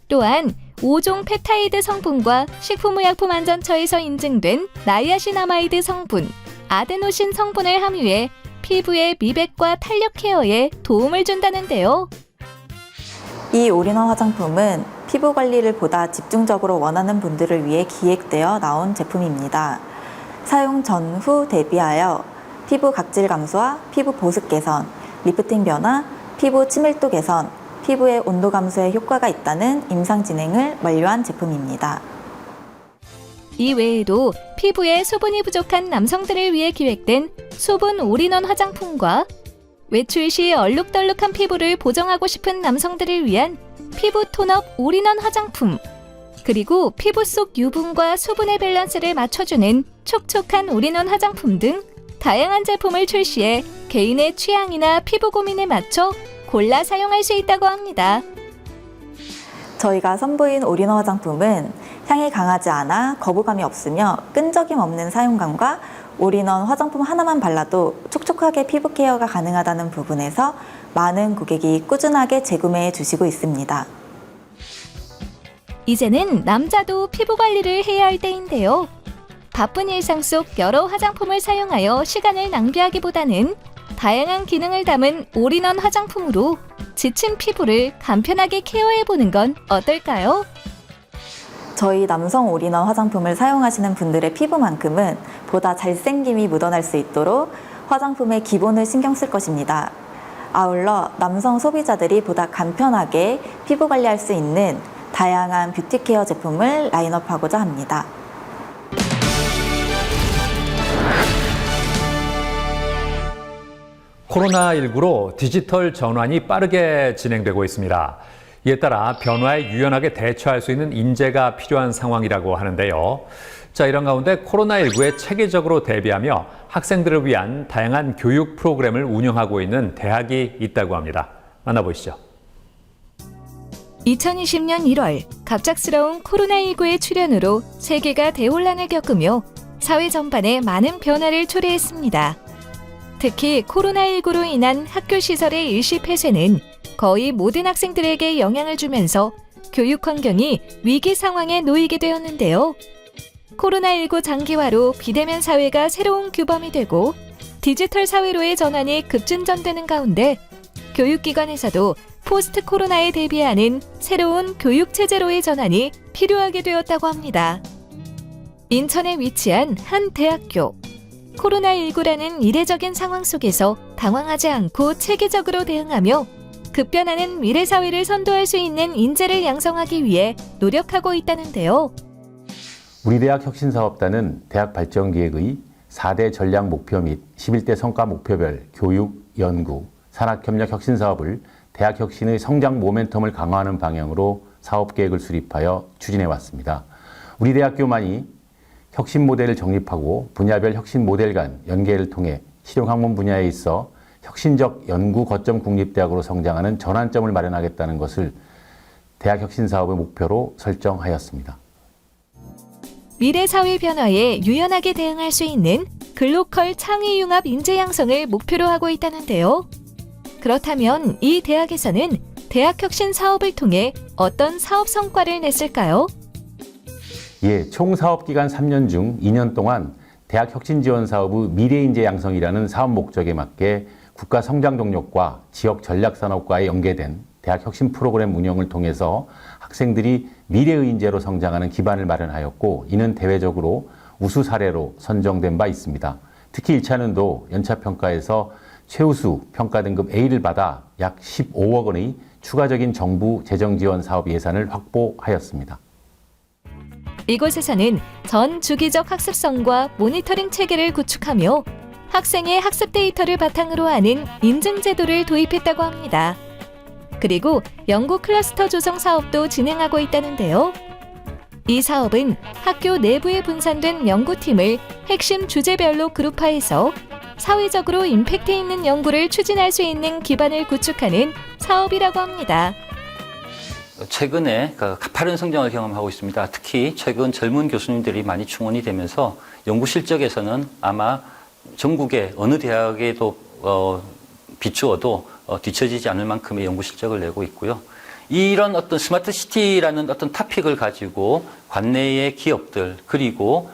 또한 5종 펩타이드 성분과 식품의약품안전처에서 인증된 나이아신아마이드 성분, 아데노신 성분을 함유해 피부의 미백과 탄력 케어에 도움을 준다는데요. 이 올인원 화장품은 피부 관리를 보다 집중적으로 원하는 분들을 위해 기획되어 나온 제품입니다. 사용 전후 대비하여 피부 각질 감소와 피부 보습 개선, 리프팅 변화, 피부 친밀도 개선, 피부의 온도 감소에 효과가 있다는 임상 진행을 완료한 제품입니다. 이 외에도 피부에 수분이 부족한 남성들을 위해 기획된 수분 올인원 화장품과 외출 시 얼룩덜룩한 피부를 보정하고 싶은 남성들을 위한 피부 톤업 올인원 화장품, 그리고 피부 속 유분과 수분의 밸런스를 맞춰주는 촉촉한 올인원 화장품 등 다양한 제품을 출시해 개인의 취향이나 피부 고민에 맞춰 골라 사용할 수 있다고 합니다. 저희가 선보인 올인원 화장품은 향이 강하지 않아 거부감이 없으며 끈적임 없는 사용감과 올인원 화장품 하나만 발라도 촉촉한 신속하게 피부 케어가 가능하다는 부분에서 많은 고객이 꾸준하게 재구매해 주시고 있습니다. 이제는 남자도 피부 관리를 해야 할 때인데요. 바쁜 일상 속 여러 화장품을 사용하여 시간을 낭비하기보다는 다양한 기능을 담은 올인원 화장품으로 지친 피부를 간편하게 케어해보는 건 어떨까요? 저희 남성 올인원 화장품을 사용하시는 분들의 피부만큼은 보다 잘생김이 묻어날 수 있도록 화장품의 기본을 신경 쓸 것입니다. 아울러 남성 소비자들이 보다 간편하게 피부 관리할 수 있는 다양한 뷰티 케어 제품을 라인업하고자 합니다. 코로나19로 디지털 전환이 빠르게 진행되고 있습니다. 이에 따라 변화에 유연하게 대처할 수 있는 인재가 필요한 상황이라고 하는데요. 자, 이런 가운데 코로나19에 체계적으로 대비하며 학생들을 위한 다양한 교육 프로그램을 운영하고 있는 대학이 있다고 합니다. 만나보시죠. 2020년 1월 갑작스러운 코로나19의 출현으로 세계가 대혼란을 겪으며 사회 전반에 많은 변화를 초래했습니다. 특히 코로나19로 인한 학교 시설의 일시 폐쇄는 거의 모든 학생들에게 영향을 주면서 교육 환경이 위기 상황에 놓이게 되었는데요. 코로나19 장기화로 비대면 사회가 새로운 규범이 되고 디지털 사회로의 전환이 급진전되는 가운데 교육기관에서도 포스트 코로나에 대비하는 새로운 교육체제로의 전환이 필요하게 되었다고 합니다. 인천에 위치한 한 대학교. 코로나19라는 이례적인 상황 속에서 당황하지 않고 체계적으로 대응하며 급변하는 미래 사회를 선도할 수 있는 인재를 양성하기 위해 노력하고 있다는데요. 우리 대학 혁신사업단은 대학 발전기획의 4대 전략 목표 및 11대 성과 목표별 교육, 연구, 산학협력 혁신사업을 대학 혁신의 성장 모멘텀을 강화하는 방향으로 사업계획을 수립하여 추진해왔습니다. 우리 대학교만이 혁신 모델을 정립하고 분야별 혁신 모델 간 연계를 통해 실용학문 분야에 있어 혁신적 연구 거점 국립대학으로 성장하는 전환점을 마련하겠다는 것을 대학 혁신 사업의 목표로 설정하였습니다. 미래 사회 변화에 유연하게 대응할 수 있는 글로컬 창의 융합 인재 양성을 목표로 하고 있다는데요. 그렇다면 이 대학에서는 대학 혁신 사업을 통해 어떤 사업 성과를 냈을까요? 예, 총 사업기간 3년 중 2년 동안 대학 혁신 지원 사업의 미래인재 양성이라는 사업 목적에 맞게 국가 성장 동력과 지역 전략 산업과에 연계된 대학 혁신 프로그램 운영을 통해서 학생들이 미래의 인재로 성장하는 기반을 마련하였고, 이는 대외적으로 우수 사례로 선정된 바 있습니다. 특히 1차년도 연차평가에서 최우수 평가 등급 A를 받아 약 15억 원의 추가적인 정부 재정 지원 사업 예산을 확보하였습니다. 이곳에서는 전 주기적 학습성과 모니터링 체계를 구축하며 학생의 학습 데이터를 바탕으로 하는 인증 제도를 도입했다고 합니다. 그리고 연구 클러스터 조성 사업도 진행하고 있다는데요. 이 사업은 학교 내부에 분산된 연구팀을 핵심 주제별로 그룹화해서 사회적으로 임팩트 있는 연구를 추진할 수 있는 기반을 구축하는 사업이라고 합니다. 최근에 가파른 성장을 경험하고 있습니다. 특히 최근 젊은 교수님들이 많이 충원이 되면서 연구 실적에서는 아마 전국의 어느 대학에도 비추어도 뒤처지지 않을 만큼의 연구 실적을 내고 있고요. 이런 어떤 스마트 시티라는 어떤 토픽을 가지고 관내의 기업들 그리고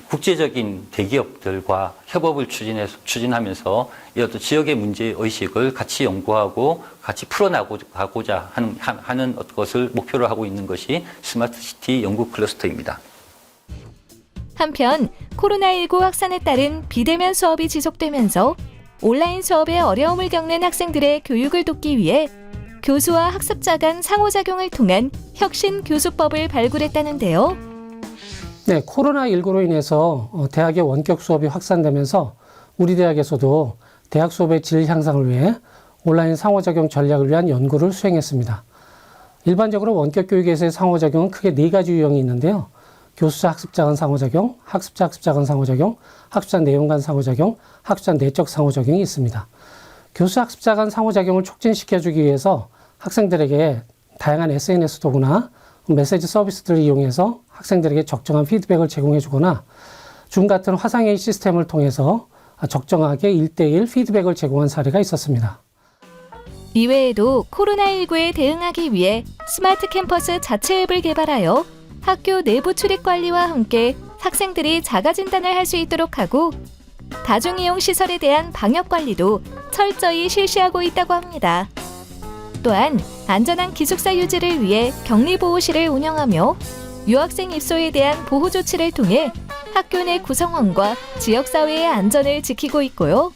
국제적인 대기업들과 협업을 추진하면서 이 어떤 지역의 문제 의식을 같이 연구하고 같이 풀어나가고자 하는 것을 목표로 하고 있는 것이 스마트 시티 연구 클러스터입니다. 한편 코로나19 확산에 따른 비대면 수업이 지속되면서 온라인 수업에 어려움을 겪는 학생들의 교육을 돕기 위해 교수와 학습자 간 상호작용을 통한 혁신 교수법을 발굴했다는데요. 네, 코로나19로 인해서 대학의 원격 수업이 확산되면서 우리 대학에서도 대학 수업의 질 향상을 위해 온라인 상호작용 전략을 위한 연구를 수행했습니다. 일반적으로 원격 교육에서의 상호작용은 크게 4가지 유형이 있는데요. 교수자 학습자 간 상호작용, 학습자 학습자 간 상호작용, 학습자 내용 간 상호작용, 학습자 내적 상호작용이 있습니다. 교수 학습자 간 상호작용을 촉진시켜주기 위해서 학생들에게 다양한 SNS 도구나 메시지 서비스들을 이용해서 학생들에게 적정한 피드백을 제공해 주거나 줌 같은 화상회의 시스템을 통해서 적정하게 1:1 피드백을 제공한 사례가 있었습니다. 이외에도 코로나19에 대응하기 위해 스마트 캠퍼스 자체 앱을 개발하여 학교 내부 출입 관리와 함께 학생들이 자가 진단을 할 수 있도록 하고 다중이용 시설에 대한 방역 관리도 철저히 실시하고 있다고 합니다. 또한 안전한 기숙사 유지를 위해 격리보호실을 운영하며 유학생 입소에 대한 보호 조치를 통해 학교 내 구성원과 지역사회의 안전을 지키고 있고요.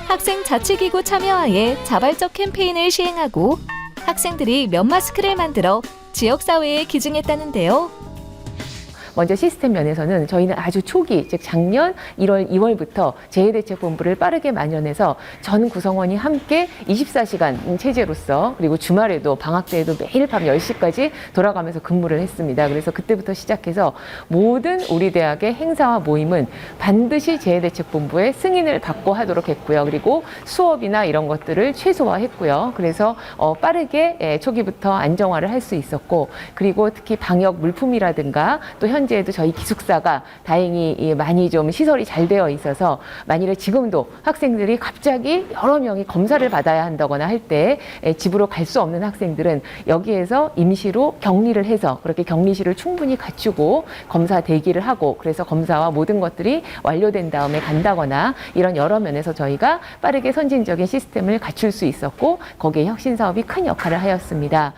학생 자치기구 참여하에 자발적 캠페인을 시행하고 학생들이 면 마스크를 만들어 지역사회에 기증했다는데요. 먼저 시스템 면에서는 저희는 아주 초기, 즉 작년 1월, 2월부터 재해대책본부를 빠르게 만연해서 전 구성원이 함께 24시간 체제로서 그리고 주말에도 방학 때에도 매일 밤 10시까지 돌아가면서 근무를 했습니다. 그래서 그때부터 시작해서 모든 우리 대학의 행사와 모임은 반드시 재해대책본부의 승인을 받고 하도록 했고요. 그리고 수업이나 이런 것들을 최소화했고요. 그래서 빠르게 초기부터 안정화를 할 수 있었고, 그리고 특히 방역 물품이라든가 또 현재에도 저희 기숙사가 다행히 많이 좀 시설이 잘 되어 있어서 만일에 지금도 학생들이 갑자기 여러 명이 검사를 받아야 한다거나 할 때 집으로 갈 수 없는 학생들은 여기에서 임시로 격리를 해서 그렇게 격리실을 충분히 갖추고 검사 대기를 하고, 그래서 검사와 모든 것들이 완료된 다음에 간다거나 이런 여러 면에서 저희가 빠르게 선진적인 시스템을 갖출 수 있었고, 거기에 혁신 사업이 큰 역할을 하였습니다.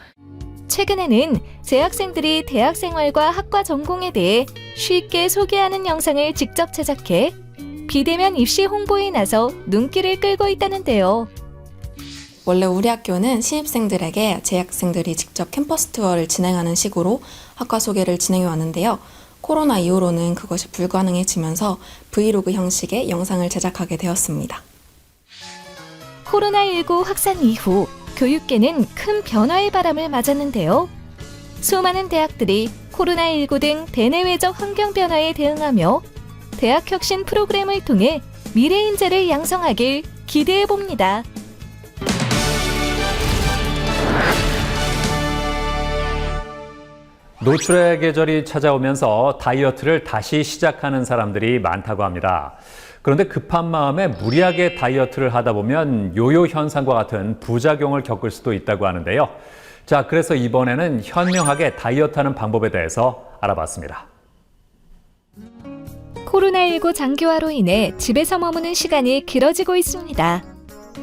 최근에는 재학생들이 대학 생활과 학과 전공에 대해 쉽게 소개하는 영상을 직접 제작해 비대면 입시 홍보에 나서 눈길을 끌고 있다는데요. 원래 우리 학교는 신입생들에게 재학생들이 직접 캠퍼스 투어를 진행하는 식으로 학과 소개를 진행해 왔는데요. 코로나 이후로는 그것이 불가능해지면서 브이로그 형식의 영상을 제작하게 되었습니다. 코로나19 확산 이후 교육계는 큰 변화의 바람을 맞았는데요. 수많은 대학들이 코로나19 등 대내외적 환경 변화에 대응하며 대학 혁신 프로그램을 통해 미래 인재를 양성하길 기대해 봅니다. 노출의 계절이 찾아오면서 다이어트를 다시 시작하는 사람들이 많다고 합니다. 그런데 급한 마음에 무리하게 다이어트를 하다 보면 요요 현상과 같은 부작용을 겪을 수도 있다고 하는데요. 자, 그래서 이번에는 현명하게 다이어트하는 방법에 대해서 알아봤습니다. 코로나19 장기화로 인해 집에서 머무는 시간이 길어지고 있습니다.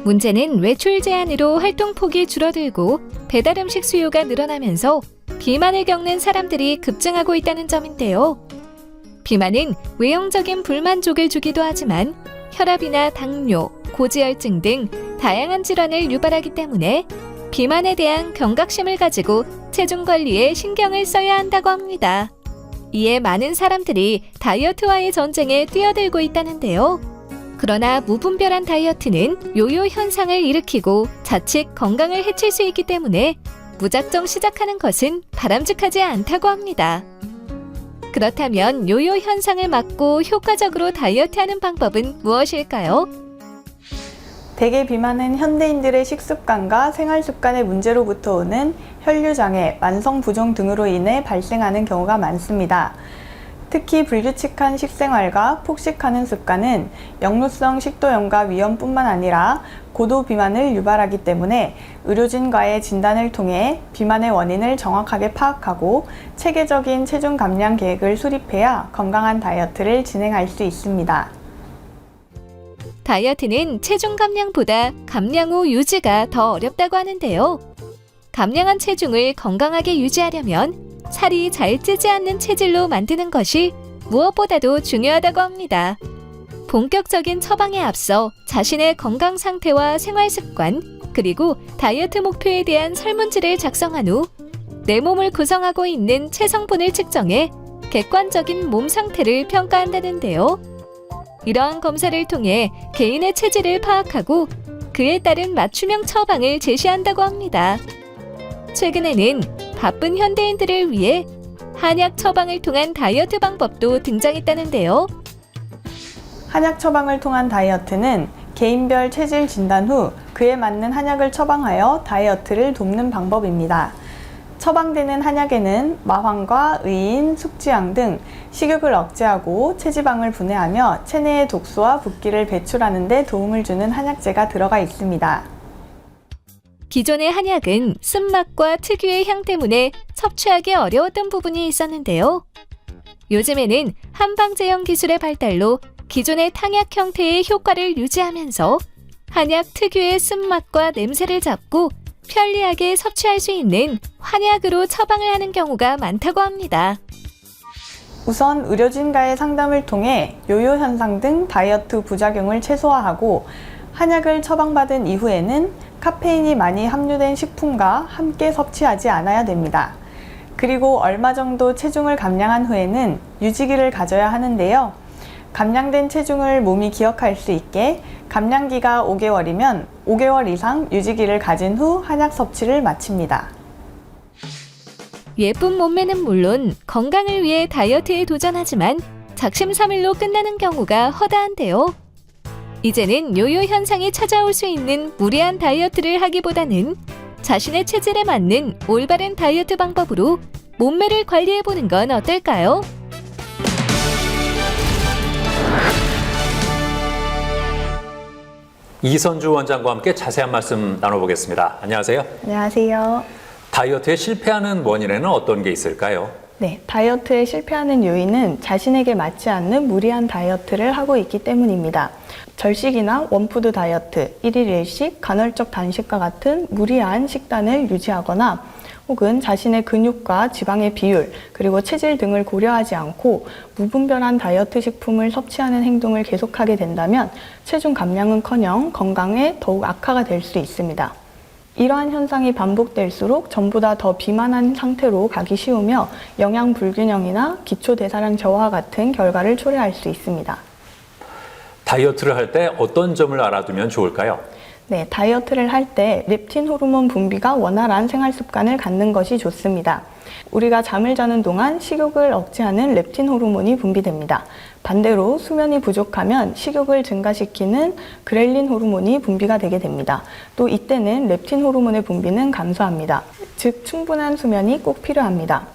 문제는 외출 제한으로 활동폭이 줄어들고 배달 음식 수요가 늘어나면서 비만을 겪는 사람들이 급증하고 있다는 점인데요. 비만은 외형적인 불만족을 주기도 하지만 혈압이나 당뇨, 고지혈증 등 다양한 질환을 유발하기 때문에 비만에 대한 경각심을 가지고 체중 관리에 신경을 써야 한다고 합니다. 이에 많은 사람들이 다이어트와의 전쟁에 뛰어들고 있다는데요. 그러나 무분별한 다이어트는 요요 현상을 일으키고 자칫 건강을 해칠 수 있기 때문에 무작정 시작하는 것은 바람직하지 않다고 합니다. 그렇다면 요요 현상을 막고 효과적으로 다이어트하는 방법은 무엇일까요? 대개 비만은 현대인들의 식습관과 생활습관의 문제로부터 오는 혈류장애, 만성부종 등으로 인해 발생하는 경우가 많습니다. 특히 불규칙한 식생활과 폭식하는 습관은 역류성 식도염과 위염뿐만 아니라 고도 비만을 유발하기 때문에 의료진과의 진단을 통해 비만의 원인을 정확하게 파악하고 체계적인 체중 감량 계획을 수립해야 건강한 다이어트를 진행할 수 있습니다. 다이어트는 체중 감량보다 감량 후 유지가 더 어렵다고 하는데요. 감량한 체중을 건강하게 유지하려면 살이 잘 찌지 않는 체질로 만드는 것이 무엇보다도 중요하다고 합니다. 본격적인 처방에 앞서 자신의 건강 상태와 생활 습관, 그리고 다이어트 목표에 대한 설문지를 작성한 후 내 몸을 구성하고 있는 체성분을 측정해 객관적인 몸 상태를 평가한다는데요. 이러한 검사를 통해 개인의 체질을 파악하고 그에 따른 맞춤형 처방을 제시한다고 합니다. 최근에는 바쁜 현대인들을 위해 한약 처방을 통한 다이어트 방법도 등장했다는데요. 한약 처방을 통한 다이어트는 개인별 체질 진단 후 그에 맞는 한약을 처방하여 다이어트를 돕는 방법입니다. 처방되는 한약에는 마황과 의인, 숙지향 등 식욕을 억제하고 체지방을 분해하며 체내의 독소와 붓기를 배출하는 데 도움을 주는 한약재가 들어가 있습니다. 기존의 한약은 쓴맛과 특유의 향 때문에 섭취하기 어려웠던 부분이 있었는데요. 요즘에는 한방제형 기술의 발달로 기존의 탕약 형태의 효과를 유지하면서 한약 특유의 쓴맛과 냄새를 잡고 편리하게 섭취할 수 있는 한약으로 처방을 하는 경우가 많다고 합니다. 우선 의료진과의 상담을 통해 요요 현상 등 다이어트 부작용을 최소화하고 한약을 처방받은 이후에는 카페인이 많이 함유된 식품과 함께 섭취하지 않아야 됩니다. 그리고 얼마 정도 체중을 감량한 후에는 유지기를 가져야 하는데요. 감량된 체중을 몸이 기억할 수 있게 감량기가 5개월이면 5개월 이상 유지기를 가진 후 한약 섭취를 마칩니다. 예쁜 몸매는 물론 건강을 위해 다이어트에 도전하지만 작심삼일로 끝나는 경우가 허다한데요. 이제는 요요 현상이 찾아올 수 있는 무리한 다이어트를 하기보다는 자신의 체질에 맞는 올바른 다이어트 방법으로 몸매를 관리해보는 건 어떨까요? 이선주 원장과 함께 자세한 말씀 나눠보겠습니다. 안녕하세요. 안녕하세요. 다이어트에 실패하는 원인에는 어떤 게 있을까요? 네, 다이어트에 실패하는 요인은 자신에게 맞지 않는 무리한 다이어트를 하고 있기 때문입니다. 절식이나 원푸드 다이어트, 1일 1식, 간헐적 단식과 같은 무리한 식단을 유지하거나 혹은 자신의 근육과 지방의 비율, 그리고 체질 등을 고려하지 않고 무분별한 다이어트 식품을 섭취하는 행동을 계속하게 된다면 체중 감량은커녕 건강에 더욱 악화가 될 수 있습니다. 이러한 현상이 반복될수록 전보다 더 비만한 상태로 가기 쉬우며 영양 불균형이나 기초 대사량 저하 같은 결과를 초래할 수 있습니다. 다이어트를 할 때 어떤 점을 알아두면 좋을까요? 네, 다이어트를 할 때 렙틴 호르몬 분비가 원활한 생활 습관을 갖는 것이 좋습니다. 우리가 잠을 자는 동안 식욕을 억제하는 렙틴 호르몬이 분비됩니다. 반대로 수면이 부족하면 식욕을 증가시키는 그렐린 호르몬이 분비가 되게 됩니다. 또 이때는 렙틴 호르몬의 분비는 감소합니다. 즉 충분한 수면이 꼭 필요합니다.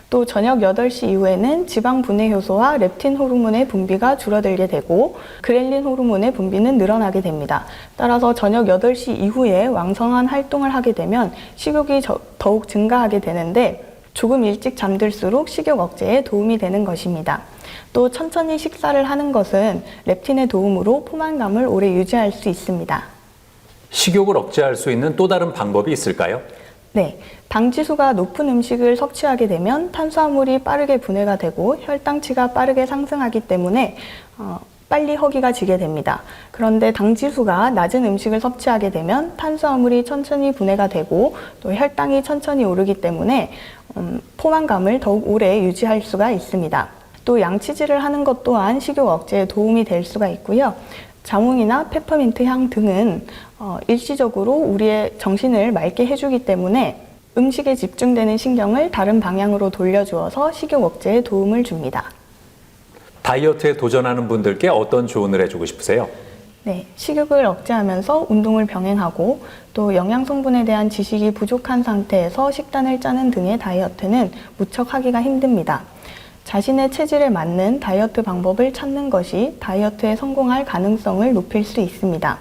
또 저녁 8시 이후에는 지방 분해 효소와 렙틴 호르몬의 분비가 줄어들게 되고 그렐린 호르몬의 분비는 늘어나게 됩니다. 따라서 저녁 8시 이후에 왕성한 활동을 하게 되면 식욕이 더욱 증가하게 되는데 조금 일찍 잠들수록 식욕 억제에 도움이 되는 것입니다. 또 천천히 식사를 하는 것은 렙틴의 도움으로 포만감을 오래 유지할 수 있습니다. 식욕을 억제할 수 있는 또 다른 방법이 있을까요? 네, 당지수가 높은 음식을 섭취하게 되면 탄수화물이 빠르게 분해가 되고 혈당치가 빠르게 상승하기 때문에 빨리 허기가 지게 됩니다. 그런데 당지수가 낮은 음식을 섭취하게 되면 탄수화물이 천천히 분해가 되고 또 혈당이 천천히 오르기 때문에 포만감을 더욱 오래 유지할 수가 있습니다. 또 양치질을 하는 것 또한 식욕 억제에 도움이 될 수가 있고요. 자몽이나 페퍼민트 향 등은 일시적으로 우리의 정신을 맑게 해주기 때문에 음식에 집중되는 신경을 다른 방향으로 돌려주어서 식욕 억제에 도움을 줍니다. 다이어트에 도전하는 분들께 어떤 조언을 해주고 싶으세요? 네, 식욕을 억제하면서 운동을 병행하고 또 영양 성분에 대한 지식이 부족한 상태에서 식단을 짜는 등의 다이어트는 무척 하기가 힘듭니다. 자신의 체질에 맞는 다이어트 방법을 찾는 것이 다이어트에 성공할 가능성을 높일 수 있습니다.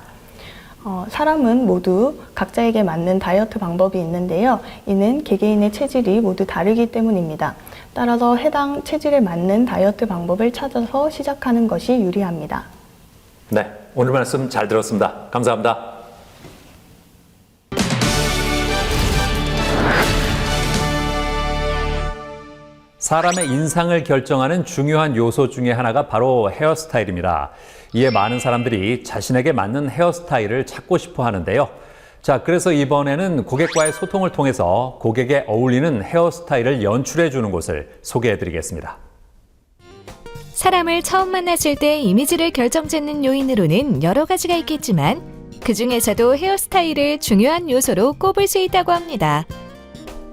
사람은 모두 각자에게 맞는 다이어트 방법이 있는데요. 이는 개개인의 체질이 모두 다르기 때문입니다. 따라서 해당 체질에 맞는 다이어트 방법을 찾아서 시작하는 것이 유리합니다. 네, 오늘 말씀 잘 들었습니다. 감사합니다. 사람의 인상을 결정하는 중요한 요소 중에 하나가 바로 헤어스타일입니다. 이에 많은 사람들이 자신에게 맞는 헤어스타일을 찾고 싶어 하는데요. 자, 그래서 이번에는 고객과의 소통을 통해서 고객에 어울리는 헤어스타일을 연출해 주는 곳을 소개해 드리겠습니다. 사람을 처음 만났을 때 이미지를 결정짓는 요인으로는 여러 가지가 있겠지만 그 중에서도 헤어스타일을 중요한 요소로 꼽을 수 있다고 합니다.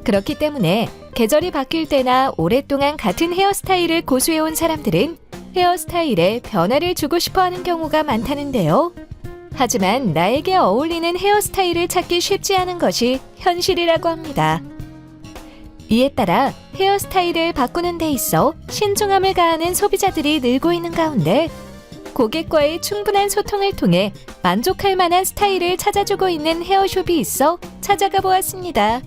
그렇기 때문에 계절이 바뀔 때나 오랫동안 같은 헤어스타일을 고수해온 사람들은 헤어스타일에 변화를 주고 싶어하는 경우가 많다는데요. 하지만 나에게 어울리는 헤어스타일을 찾기 쉽지 않은 것이 현실이라고 합니다. 이에 따라 헤어스타일을 바꾸는 데 있어 신중함을 가하는 소비자들이 늘고 있는 가운데 고객과의 충분한 소통을 통해 만족할 만한 스타일을 찾아주고 있는 헤어숍이 있어 찾아가 보았습니다.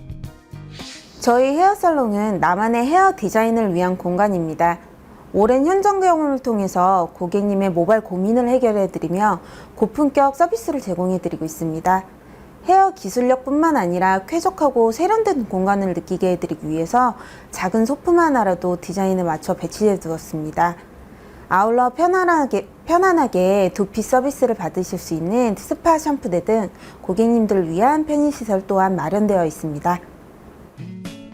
저희 헤어살롱은 나만의 헤어 디자인을 위한 공간입니다. 오랜 현장 경험을 통해서 고객님의 모발 고민을 해결해드리며 고품격 서비스를 제공해드리고 있습니다. 헤어 기술력뿐만 아니라 쾌적하고 세련된 공간을 느끼게 해드리기 위해서 작은 소품 하나라도 디자인에 맞춰 배치해 두었습니다. 아울러 편안하게 두피 서비스를 받으실 수 있는 스파 샴푸대 등 고객님들을 위한 편의시설 또한 마련되어 있습니다.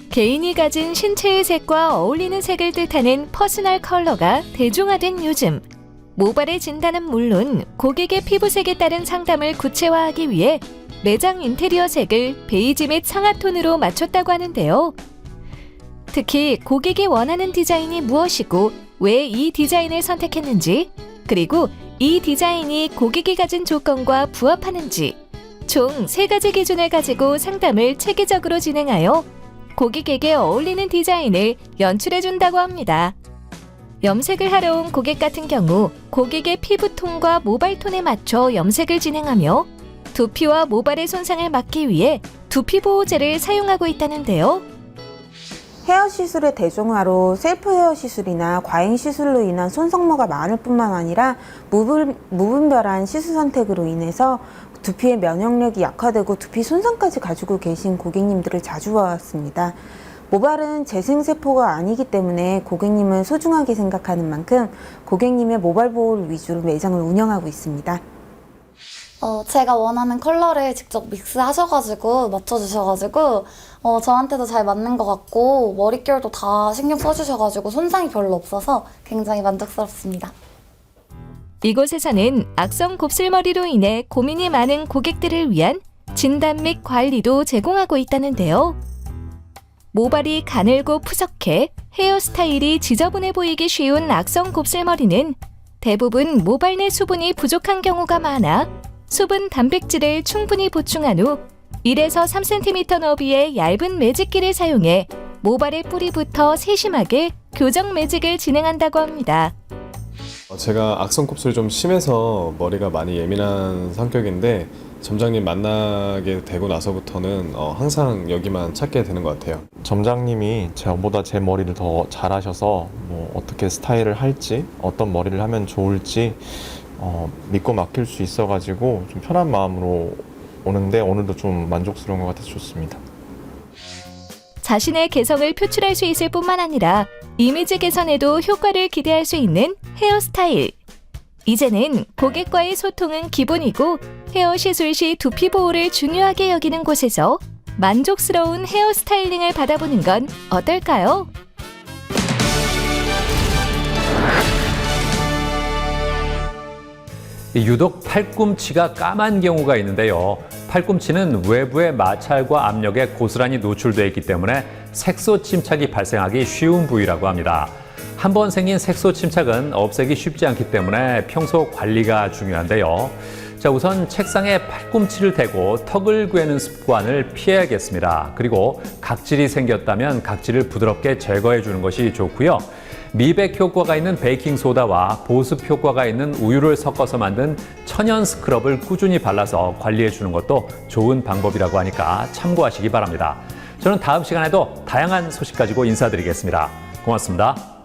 개인이 가진 신체의 색과 어울리는 색을 뜻하는 퍼스널 컬러가 대중화된 요즘, 모발의 진단은 물론 고객의 피부색에 따른 상담을 구체화하기 위해 매장 인테리어 색을 베이지 및 상아톤으로 맞췄다고 하는데요. 특히 고객이 원하는 디자인이 무엇이고 왜 이 디자인을 선택했는지, 그리고 이 디자인이 고객이 가진 조건과 부합하는지 총 3가지 기준을 가지고 상담을 체계적으로 진행하여 고객에게 어울리는 디자인을 연출해준다고 합니다. 염색을 하러 온 고객 같은 경우 고객의 피부톤과 모발톤에 맞춰 염색을 진행하며 두피와 모발의 손상을 막기 위해 두피 보호제를 사용하고 있다는데요. 헤어 시술의 대중화로 셀프 헤어 시술이나 과잉 시술로 인한 손상모가 많을 뿐만 아니라 무분별한 시술 선택으로 인해서 두피의 면역력이 약화되고 두피 손상까지 가지고 계신 고객님들을 자주 봐왔습니다. 모발은 재생세포가 아니기 때문에 고객님을 소중하게 생각하는 만큼 고객님의 모발 보호를 위주로 매장을 운영하고 있습니다. 제가 원하는 컬러를 직접 믹스하셔가지고 맞춰주셔가지고 저한테도 잘 맞는 것 같고 머릿결도 다 신경 써주셔가지고 손상이 별로 없어서 굉장히 만족스럽습니다. 이곳에서는 악성 곱슬머리로 인해 고민이 많은 고객들을 위한 진단 및 관리도 제공하고 있다는데요. 모발이 가늘고 푸석해 헤어스타일이 지저분해 보이기 쉬운 악성 곱슬머리는 대부분 모발 내 수분이 부족한 경우가 많아 수분 단백질을 충분히 보충한 후 1에서 3cm 너비의 얇은 매직기를 사용해 모발의 뿌리부터 세심하게 교정 매직을 진행한다고 합니다. 제가 악성 곱슬이 좀 심해서 머리가 많이 예민한 성격인데 점장님 만나게 되고 나서부터는 항상 여기만 찾게 되는 것 같아요. 점장님이 저보다 제 머리를 더 잘하셔서 뭐 어떻게 스타일을 할지 어떤 머리를 하면 좋을지 믿고 맡길 수 있어가지고 좀 편한 마음으로 오는데 오늘도 좀 만족스러운 것 같아서 좋습니다. 자신의 개성을 표출할 수 있을 뿐만 아니라 이미지 개선에도 효과를 기대할 수 있는 헤어스타일. 이제는 고객과의 소통은 기본이고 헤어 시술 시 두피 보호를 중요하게 여기는 곳에서 만족스러운 헤어 스타일링을 받아보는 건 어떨까요? 유독 팔꿈치가 까만 경우가 있는데요. 팔꿈치는 외부의 마찰과 압력에 고스란히 노출되어 있기 때문에 색소 침착이 발생하기 쉬운 부위라고 합니다. 한 번 생긴 색소 침착은 없애기 쉽지 않기 때문에 평소 관리가 중요한데요. 자, 우선 책상에 팔꿈치를 대고 턱을 괴는 습관을 피해야겠습니다. 그리고 각질이 생겼다면 각질을 부드럽게 제거해 주는 것이 좋고요. 미백 효과가 있는 베이킹소다와 보습 효과가 있는 우유를 섞어서 만든 천연 스크럽을 꾸준히 발라서 관리해 주는 것도 좋은 방법이라고 하니까 참고하시기 바랍니다. 저는 다음 시간에도 다양한 소식 가지고 인사드리겠습니다. 고맙습니다.